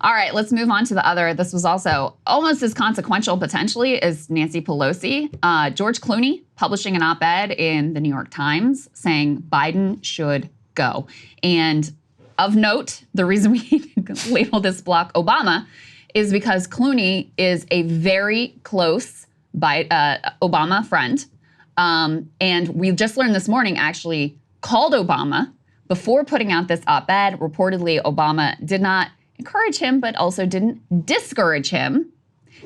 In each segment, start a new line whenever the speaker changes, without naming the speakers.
All right, let's move on to the other. This was also almost as consequential potentially as Nancy Pelosi. George Clooney publishing an op-ed in the New York Times saying Biden should go. And of note, the reason we label this block Obama is because Clooney is a very close Obama friend. And we just learned this morning actually called Obama before putting out this op-ed. Reportedly, Obama did not encourage him, but also didn't discourage him.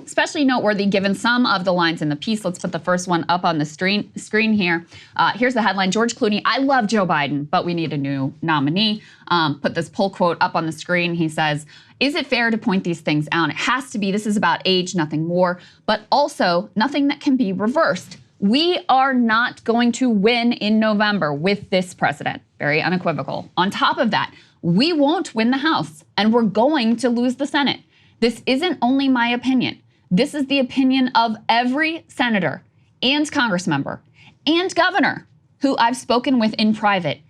Especially noteworthy given some of the lines in the piece. Let's put the first one up on the screen here. Here's the headline: George Clooney, I love Joe Biden, but we need a new nominee. Put this pull quote up on the screen. He says, is it fair to point these things out? It has to be. This is about age, nothing more, but also nothing that can be reversed. We are not going to win in November with this president. Very unequivocal. On top of that, we won't win the House, and we're going to lose the Senate. This isn't only my opinion. This is the opinion of every senator and congressmember and governor who I've spoken with in private.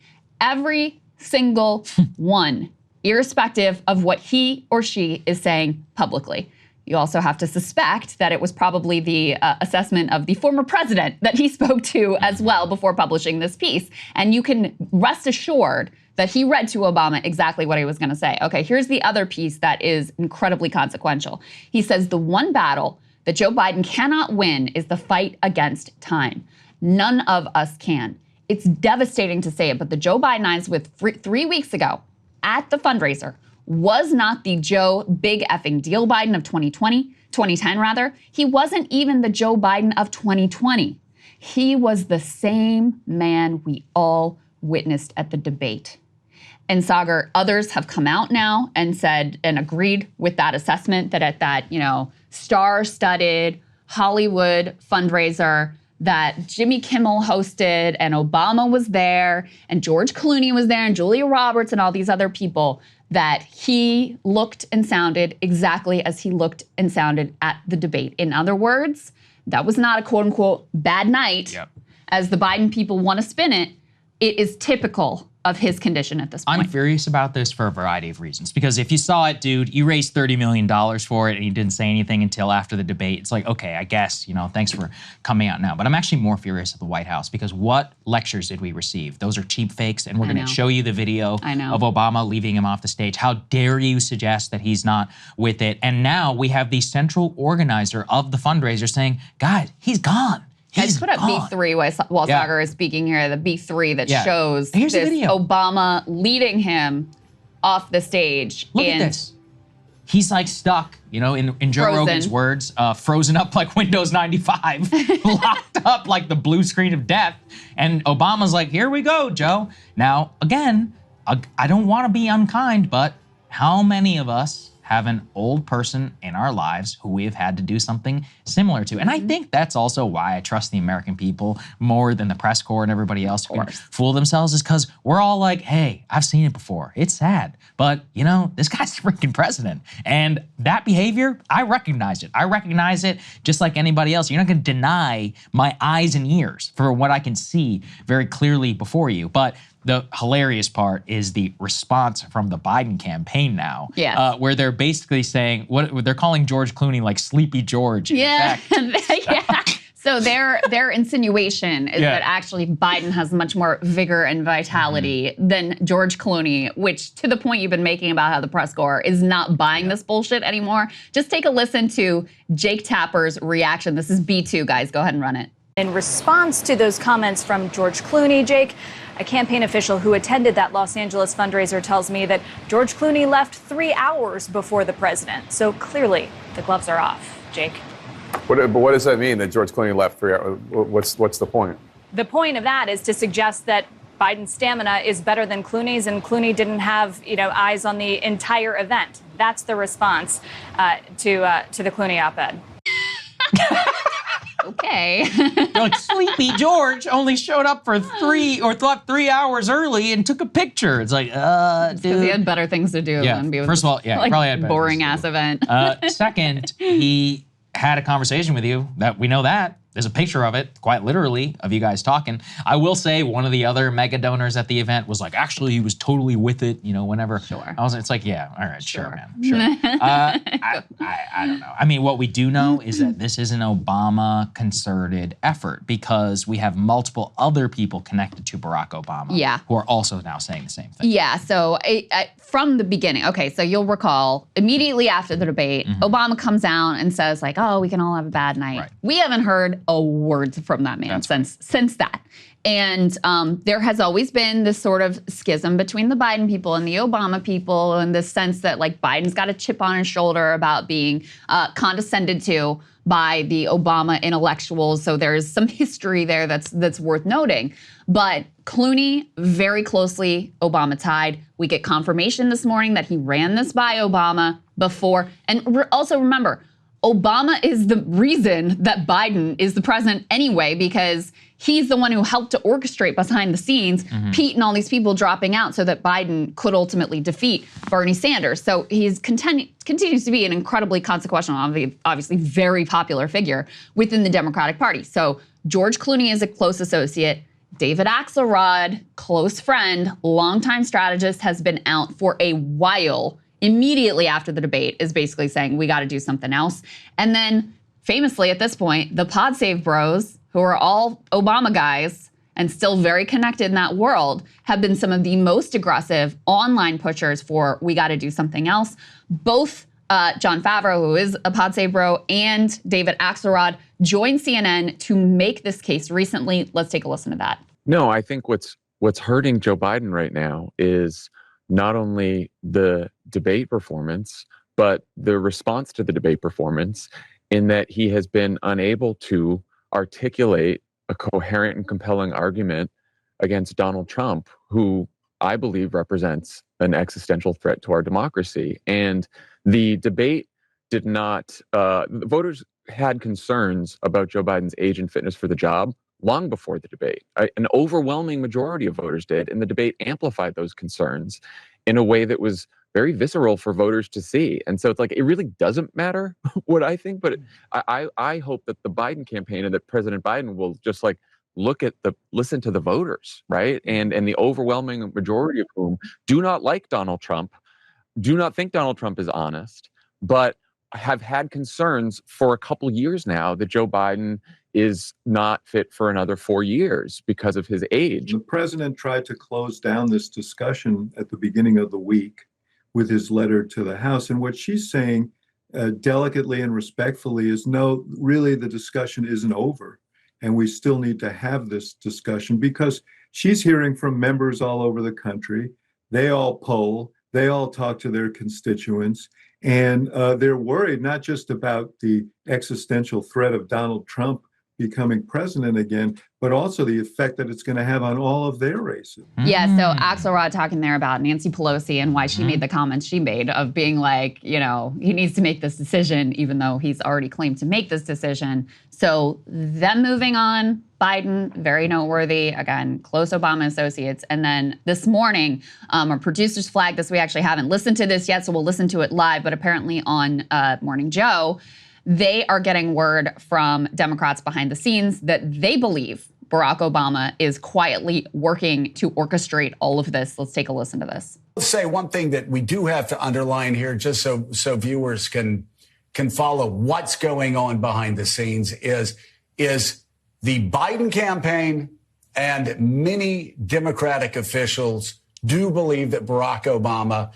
Every single one, irrespective of what he or she is saying publicly. You also have to suspect that it was probably the assessment of the former president that he spoke to as well before publishing this piece. And you can rest assured that he read to Obama exactly what he was going to say. Okay, here's the other piece that is incredibly consequential. He says the one battle that Joe Biden cannot win is the fight against time. None of us can. It's devastating to say it, but the Joe Biden I was with 3 weeks ago at the fundraiser was not the Joe big effing deal Biden of 2010 rather. He wasn't even the Joe Biden of 2020. He was the same man we all witnessed at the debate. And Saagar, others have come out now and said and agreed with that assessment that at that, star-studded Hollywood fundraiser that Jimmy Kimmel hosted and Obama was there and George Clooney was there and Julia Roberts and all these other people, that he looked and sounded exactly as he looked and sounded at the debate. In other words, that was not a quote-unquote bad night, as the Biden people want to spin it. It is typical of his condition at this point.
I'm furious about this for a variety of reasons. Because if you saw it, dude, you raised $30 million for it and you didn't say anything until after the debate. It's like, okay, I guess, thanks for coming out now. But I'm actually more furious at the White House because what lectures did we receive? Those are cheap fakes, and we're going to show you the video of Obama leaving him off the stage. How dare you suggest that he's not with it? And now we have the central organizer of the fundraiser saying, guys, he's gone.
Guys, put up B3 while Saagar is speaking here, the B3 that shows
Here's
this
the video.
Obama leading him off the stage.
Look at this. He's like stuck, in Joe Rogan's words, frozen up like Windows 95, locked up like the blue screen of death. And Obama's like, here we go, Joe. Now, again, I don't want to be unkind, but how many of us have an old person in our lives who we have had to do something similar to? And I think that's also why I trust the American people more than the press corps and everybody else who can fool themselves, is because we're all like, hey, I've seen it before. It's sad. But, this guy's the freaking president. And that behavior, I recognize it. I recognize it just like anybody else. You're not going to deny my eyes and ears for what I can see very clearly before you. But the hilarious part is the response from the Biden campaign now, where they're basically saying, what they're calling George Clooney like Sleepy George.
Yeah. So their insinuation is that actually Biden has much more vigor and vitality than George Clooney, which, to the point you've been making about how the press corps is not buying this bullshit anymore. Just take a listen to Jake Tapper's reaction. This is B2, guys. Go ahead and run it.
In response to those comments from George Clooney, Jake, a campaign official who attended that Los Angeles fundraiser tells me that George Clooney left 3 hours before the president. So clearly, the gloves are off. Jake?
But what does that mean, that George Clooney left 3 hours? What's the point?
The point of that is to suggest that Biden's stamina is better than Clooney's, and Clooney didn't have, eyes on the entire event. That's the response to the Clooney op-ed.
Okay.
You're like, Sleepy George only showed up for 3 hours early and took a picture. It's like, dude.
Because he had better things to do than be with
first of all, probably had
boring ass event.
Second, he had a conversation with you. That we know that. There's a picture of it, quite literally, of you guys talking. I will say one of the other mega donors at the event was like, actually, he was totally with it, whenever.
Sure.
It's like, yeah, all right, sure man, sure. I don't know. I mean, what we do know is that this is an Obama concerted effort because we have multiple other people connected to Barack Obama who are also now saying the same thing.
Yeah, so from the beginning, okay, so you'll recall, immediately after the debate, Obama comes out and says like, oh, we can all have a bad night.
Right.
We haven't heard a word from that man since that. And there has always been this sort of schism between the Biden people and the Obama people, in the sense that like Biden's got a chip on his shoulder about being condescended to by the Obama intellectuals. So there's some history there that's worth noting. But Clooney, very closely Obama tied. We get confirmation this morning that he ran this by Obama before. And also remember, Obama is the reason that Biden is the president anyway, because he's the one who helped to orchestrate behind the scenes, Pete and all these people dropping out so that Biden could ultimately defeat Bernie Sanders. So he's continues to be an incredibly consequential, obviously very popular figure within the Democratic Party. So George Clooney is a close associate. David Axelrod, close friend, longtime strategist, has been out for a while. Immediately after the debate is basically saying we got to do something else. And then famously at this point, the Pod Save Bros, who are all Obama guys and still very connected in that world, have been some of the most aggressive online pushers for we got to do something else. Both Jon Favreau, who is a Pod Save Bro, and David Axelrod joined CNN to make this case recently. Let's take a listen to that.
No, I think what's hurting Joe Biden right now is not only the debate performance, but the response to the debate performance, in that he has been unable to articulate a coherent and compelling argument against Donald Trump, who I believe represents an existential threat to our democracy. And the debate did not, voters had concerns about Joe Biden's age and fitness for the job long before the debate. An overwhelming majority of voters did, and the debate amplified those concerns in a way that was very visceral for voters to see. And so it's like, it really doesn't matter what I think, but I hope that the Biden campaign and that President Biden will just like listen to the voters, right? And the overwhelming majority of whom do not like Donald Trump, do not think Donald Trump is honest, but have had concerns for a couple years now that Joe Biden is not fit for another 4 years because of his age.
The president tried to close down this discussion at the beginning of the week with his letter to the House. And what she's saying delicately and respectfully is, no, really the discussion isn't over. And we still need to have this discussion, because she's hearing from members all over the country. They all poll, they all talk to their constituents, and they're worried not just about the existential threat of Donald Trump becoming president again, but also the effect that it's going to have on all of their races.
Yeah, so Axelrod talking there about Nancy Pelosi and why she made the comments she made of being like, he needs to make this decision, even though he's already claimed to make this decision. So them moving on, Biden, very noteworthy, again, close Obama associates. And then this morning, our producers flagged this. We actually haven't listened to this yet, so we'll listen to it live, but apparently on Morning Joe, they are getting word from Democrats behind the scenes that they believe Barack Obama is quietly working to orchestrate all of this. Let's take a listen to this.
Let's say one thing that we do have to underline here, just so viewers can follow what's going on behind the scenes, is the Biden campaign and many Democratic officials do believe that Barack Obama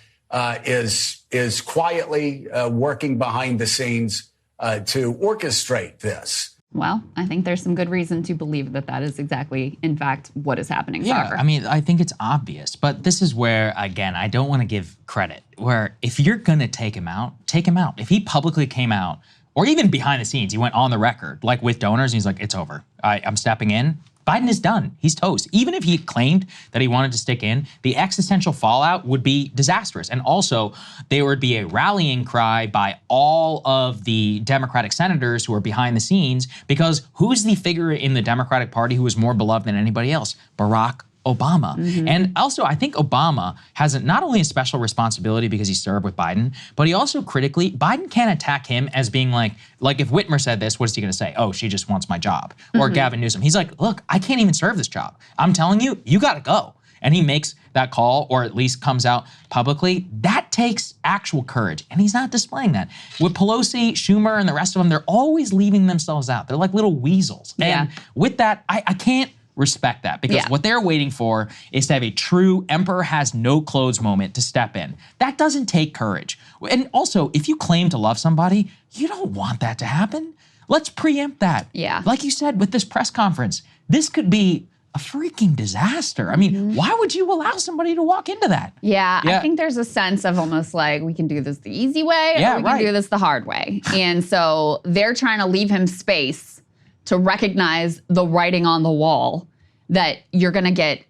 is quietly working behind the scenes to orchestrate this.
Well, I think there's some good reason to believe that that is exactly, in fact, what is happening.
Yeah,
Saagar.
I mean, I think it's obvious, but this is where, again, I don't want to give credit, where if you're going to take him out, take him out. If he publicly came out, or even behind the scenes, he went on the record, like with donors, and he's like, it's over. I'm stepping in. Biden is done. He's toast. Even if he claimed that he wanted to stick in, the existential fallout would be disastrous. And also, there would be a rallying cry by all of the Democratic senators who are behind the scenes, because who's the figure in the Democratic Party who is more beloved than anybody else? Barack Obama. And also, I think Obama has not only a special responsibility because he served with Biden, but he also critically, Biden can't attack him as being like if Whitmer said this, what is he gonna say? Oh, she just wants my job. Or Gavin Newsom. He's like, look, I can't even serve this job. I'm telling you, you gotta go. And he makes that call, or at least comes out publicly. That takes actual courage, and he's not displaying that. With Pelosi, Schumer, and the rest of them, they're always leaving themselves out. They're like little weasels.
Yeah.
And with that, I can't respect that, because what they're waiting for is to have a true emperor has no clothes moment to step in. That doesn't take courage. And also, if you claim to love somebody, you don't want that to happen. Let's preempt that.
Yeah.
Like you said with this press conference, this could be a freaking disaster. I mean, why would you allow somebody to walk into that?
Yeah, I think there's a sense of almost like, we can do this the easy way, or we can do this the hard way. And so they're trying to leave him space to recognize the writing on the wall that you're gonna get,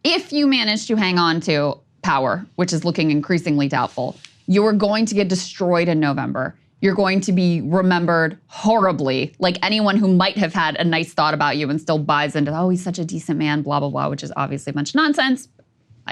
if you manage to hang on to power, which is looking increasingly doubtful, you are going to get destroyed in November. You're going to be remembered horribly, like anyone who might have had a nice thought about you and still buys into, oh, he's such a decent man, blah, blah, blah, which is obviously a bunch of nonsense.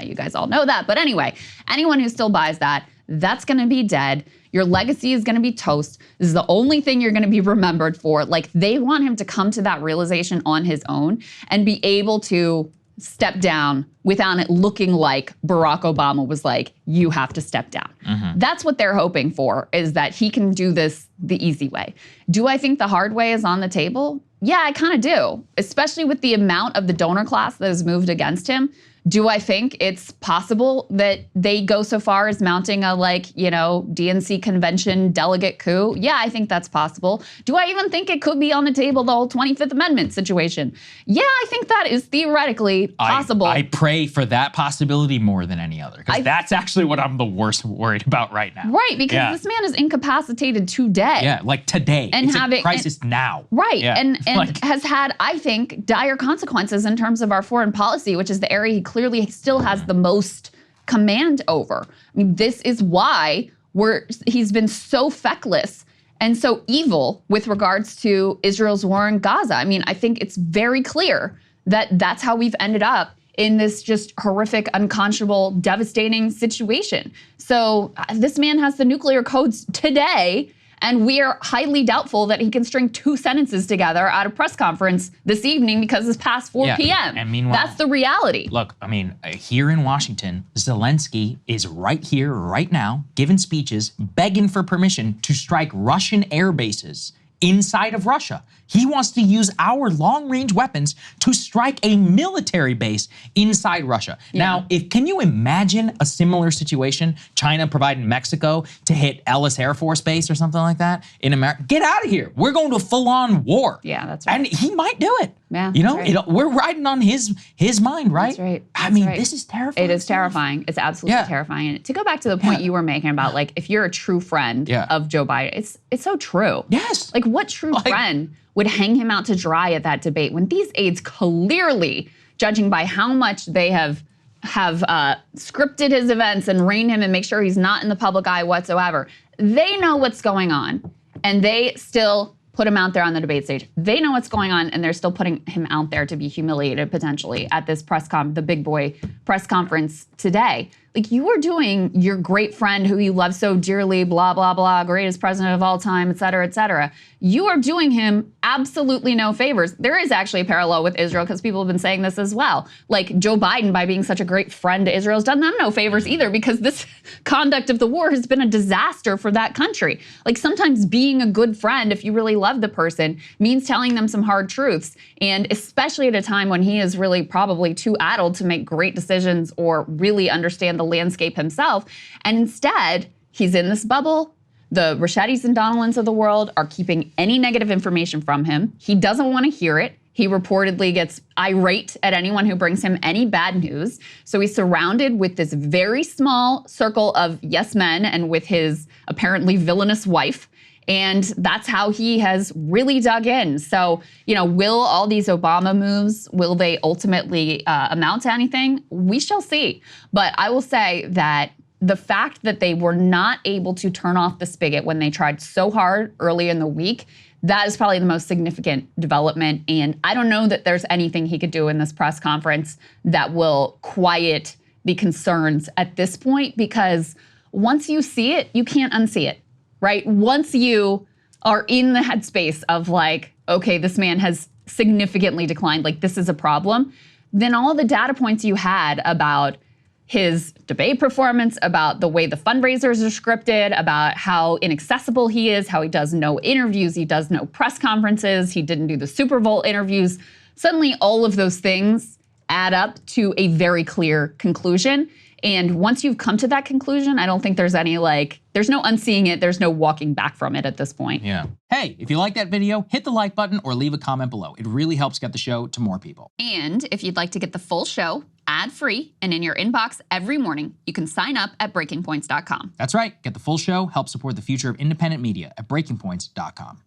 You guys all know that. But anyway, anyone who still buys that, that's gonna be dead. Your legacy is gonna be toast. This is the only thing you're gonna be remembered for. Like, they want him to come to that realization on his own and be able to step down without it looking like Barack Obama was like, you have to step down. That's what they're hoping for, is that he can do this the easy way. Do I think the hard way is on the table? Yeah, I kind of do, especially with the amount of the donor class that has moved against him. Do I think it's possible that they go so far as mounting a, DNC convention delegate coup? Yeah, I think that's possible. Do I even think it could be on the table, the whole 25th Amendment situation? Yeah, I think that is theoretically possible.
I pray for that possibility more than any other, because that's actually what I'm the worst worried about right now.
Right, because this man is incapacitated today.
Yeah, like today.
And
it's
having
a crisis now.
Right,
Yeah.
and has had, I think, dire consequences in terms of our foreign policy, which is the area he clearly still has the most command over. I mean, this is why he's been so feckless and so evil with regards to Israel's war in Gaza. I mean, I think it's very clear that that's how we've ended up in this just horrific, unconscionable, devastating situation. So this man has the nuclear codes today, and we are highly doubtful that he can string two sentences together at a press conference this evening because it's past 4 p.m.
And meanwhile,
that's the reality.
Look, I mean, here in Washington, Zelensky is right here, right now, giving speeches, begging for permission to strike Russian air bases inside of Russia. He wants to use our long-range weapons to strike a military base inside Russia. Now, can you imagine a similar situation, China providing Mexico to hit Ellis Air Force Base or something like that in America? Get out of here. We're going to full-on war.
Yeah, that's right.
And he might do it.
Yeah,
you know,
right.
We're riding on his mind, right?
That's right.
I mean, this is terrifying.
It is terrifying. It's absolutely terrifying. And to go back to the point you were making about, like, if you're a true friend of Joe Biden, it's so true.
Yes.
Like, what true friend would hang him out to dry at that debate when these aides clearly, judging by how much they have scripted his events and reined him and make sure he's not in the public eye whatsoever, they know what's going on, and they still put him out there on the debate stage. They know what's going on, and they're still putting him out there to be humiliated potentially at this the big boy press conference today. Like, you are doing your great friend who you love so dearly, blah, blah, blah, greatest president of all time, et cetera, et cetera. You are doing him absolutely no favors. There is actually a parallel with Israel, because people have been saying this as well. Like, Joe Biden, by being such a great friend to Israel, has done them no favors either, because this conduct of the war has been a disaster for that country. Like, sometimes being a good friend, if you really love the person, means telling them some hard truths. And especially at a time when he is really probably too addled to make great decisions or really understand the landscape himself. And instead, he's in this bubble. The Rochettis and Donalds of the world are keeping any negative information from him. He doesn't want to hear it. He reportedly gets irate at anyone who brings him any bad news. So he's surrounded with this very small circle of yes men and with his apparently villainous wife. And that's how he has really dug in. So, will all these Obama moves, will they ultimately amount to anything? We shall see. But I will say that the fact that they were not able to turn off the spigot when they tried so hard early in the week, that is probably the most significant development. And I don't know that there's anything he could do in this press conference that will quiet the concerns at this point, because once you see it, you can't unsee it, right? Once you are in the headspace of like, okay, this man has significantly declined, like this is a problem, then all the data points you had about his debate performance, about the way the fundraisers are scripted, about how inaccessible he is, how he does no interviews, he does no press conferences, he didn't do the Super Bowl interviews. Suddenly all of those things add up to a very clear conclusion. And once you've come to that conclusion, I don't think there's any there's no unseeing it, there's no walking back from it at this point.
Yeah. Hey, if you like that video, hit the like button or leave a comment below. It really helps get the show to more people.
And if you'd like to get the full show ad-free and in your inbox every morning, you can sign up at breakingpoints.com.
That's right. Get the full show, help support the future of independent media at breakingpoints.com.